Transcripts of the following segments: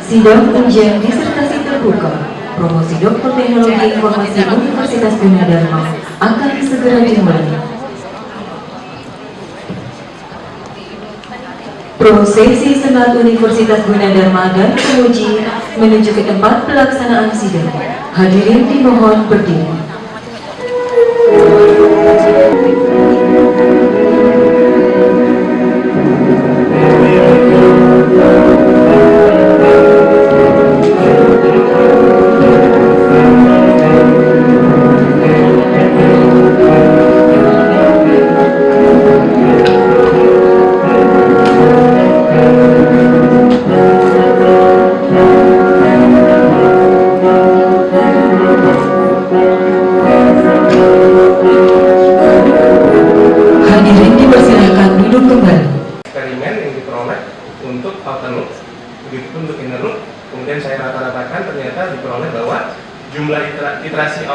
Sidang ujian disertasi terbuka promosi Doktor Teknologi Informasi Universitas Gunadarma akan segera dimulai. Prosesi Senat Universitas Gunadarma dan penguji menuju ke tempat pelaksanaan sidang. Hadirin dimohon berdiri. Hadirin dipersilakan duduk kembali. Eksperimen yang diperoleh untuk outer loop, begitu untuk inner loop. Kemudian saya rata-ratakan ternyata diperoleh bahwa jumlah iterasi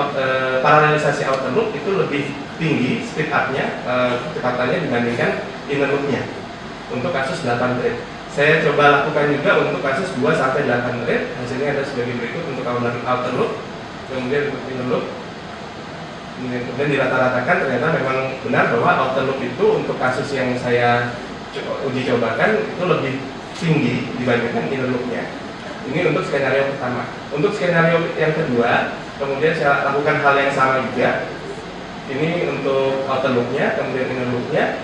paralelisasi outer loop itu lebih tinggi speed up-nya, kecepatannya dibandingkan inner loop-nya untuk kasus 8 thread. Saya coba lakukan juga untuk kasus 2 sampai 8 thread. Hasilnya ada sebagai berikut untuk outer loop, kemudian untuk inner loop. Kemudian dirata-ratakan ternyata memang benar bahwa outer loop itu untuk kasus yang saya uji cobakan itu lebih tinggi dibandingkan inner loop-nya. Ini untuk skenario pertama. Untuk skenario yang kedua, kemudian saya lakukan hal yang sama juga. Ini untuk outer loop-nya, kemudian inner loop-nya.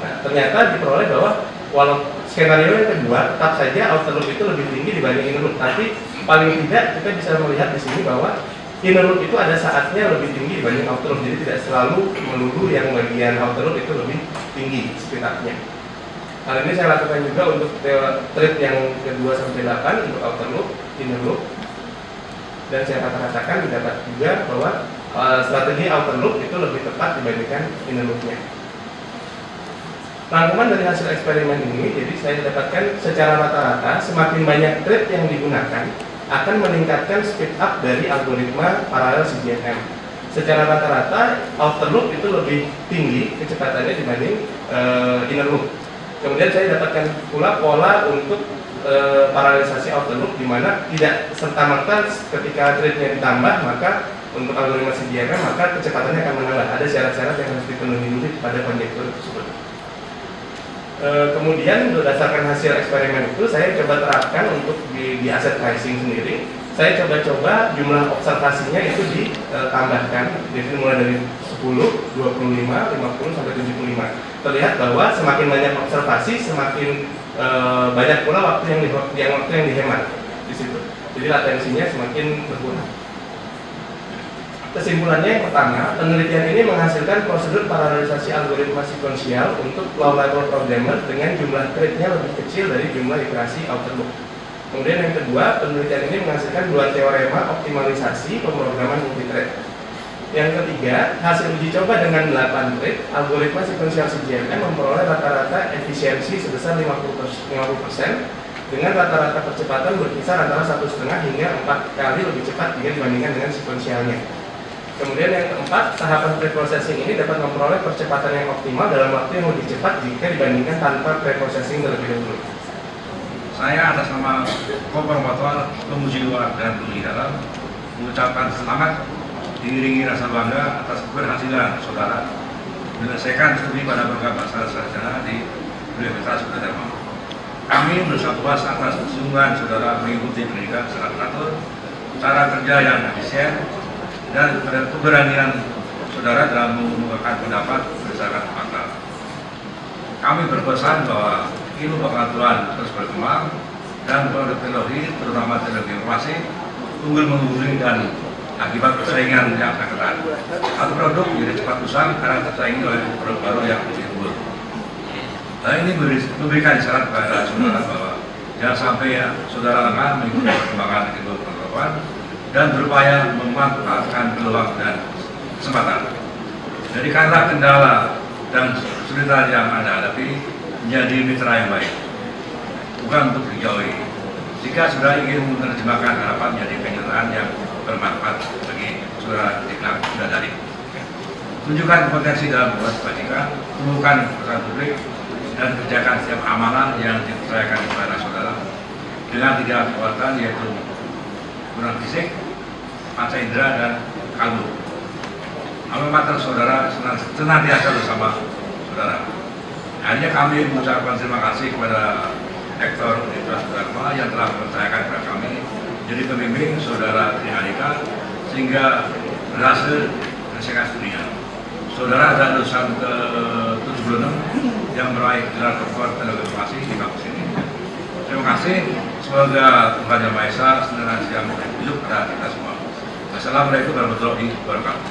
Nah, ternyata diperoleh bahwa walau skenario yang kedua tetap saja outer loop itu lebih tinggi dibanding inner loop. Tapi paling tidak kita bisa melihat di sini bahwa inner loop itu ada saatnya lebih tinggi dibanding outer loop, jadi tidak selalu melulu yang bagian outer loop itu lebih tinggi speed up-nya. Hal ini saya lakukan juga untuk thread yang ke-2 sampai 8 untuk outer loop, inner loop, dan saya rata-ratakan didapat juga bahwa strategi outer loop itu lebih tepat dibandingkan inner loop-nya. Rangkuman dari hasil eksperimen ini, jadi saya dapatkan secara rata-rata semakin banyak thread yang digunakan akan meningkatkan speed up dari algoritma paralel CGMM. Secara rata-rata outer loop itu lebih tinggi kecepatannya dibanding inner loop. Kemudian saya dapatkan pula pola untuk paralelisasi outer loop, di mana tidak serta-merta ketika threadnya ditambah maka untuk algoritma CGMM maka kecepatannya akan menambah. Ada syarat-syarat yang harus dipenuhi dulu pada konjektur tersebut. Kemudian berdasarkan hasil eksperimen itu saya coba terapkan untuk di asset pricing sendiri. Saya coba-coba jumlah observasinya itu ditambahkan, jadi mulai dari 10, 25, 50 sampai 75. Terlihat bahwa semakin banyak observasi semakin banyak pula waktu yang dihemat di situ. Jadi latensinya semakin berkurang. Kesimpulannya yang pertama, penelitian ini menghasilkan prosedur paralelisasi algoritma sekuensial untuk low level programmer dengan jumlah thread-nya lebih kecil dari jumlah iterasi outer loop. Kemudian yang kedua, penelitian ini menghasilkan 2 teorema optimalisasi pemrograman multithread. Yang ketiga, hasil uji coba dengan 8 thread, algoritma sekuensial CGMM memperoleh rata-rata efisiensi sebesar 50% dengan rata-rata percepatan berkisar antara 1,5 hingga 4 kali lebih cepat jika dibandingkan dengan sekuensialnya. Kemudian yang keempat, tahapan preprocessing ini dapat memperoleh percepatan yang optimal dalam waktu yang lebih cepat jika dibandingkan tanpa preprocessing terlebih dahulu. Saya atas nama Kooperator Pemuji Luar dan Pemuji Dalam mengucapkan selamat diiringi rasa bangga atas keberhasilan saudara menyelesaikan studi pada program master sarjana di Universitas Gunadarma. Kami merasa puas atas kesungguhan saudara mengikuti pendidikan secara teratur, cara kerja yang efisien, dan keberanian saudara dalam mengungkapkan pendapat berdasarkan fakta. Kami berpesan bahwa ilmu pengetahuan terus berkembang dan produk teknologi, terutama teknologi informasi, unggul mengungguli dan akibat persaingan yang sangat ketat. Satu produk menjadi cepat usang karena tersaingi oleh produk baru yang lebih unggul. Nah, ini memberikan isyarat kepada saudara bahwa jangan sampai saudara lengah mengikuti perkembangan ilmu pengetahuan dan berupaya memanfaatkan peluang dan kesempatan. Jadi karena kendala dan kesulitan yang Anda hadapi menjadi mitra yang baik, bukan untuk dijauhi. Jika saudara ingin menerjemahkan harapan menjadi kenyataan yang bermanfaat bagi saudara dari tunjukkan potensi dalam membuat kebajikan, temukan perusahaan publik, dan kerjakan setiap amanah yang dipercayakan kepada saudara. dengan 3 kekuatan yaitu kurang fisik, panca indera, dan kalbu. Alma mater saudara senantiasa bersama saudara. Akhirnya kami mengucapkan terima kasih kepada Rektor Universitas Dharma yang telah mempercayakan kepada kami jadi pembimbing saudara Trihandika sehingga berhasil menyelesaikan studinya. Saudara adalah lulusan ke-76 yang meraih gelar doktor tenaga informasi di kampus ini. Terima kasih. Semoga Tuhan Yang Maha Esa senantiasa hidup pada kita semua. Wassalamualaikum warahmatullahi wabarakatuh.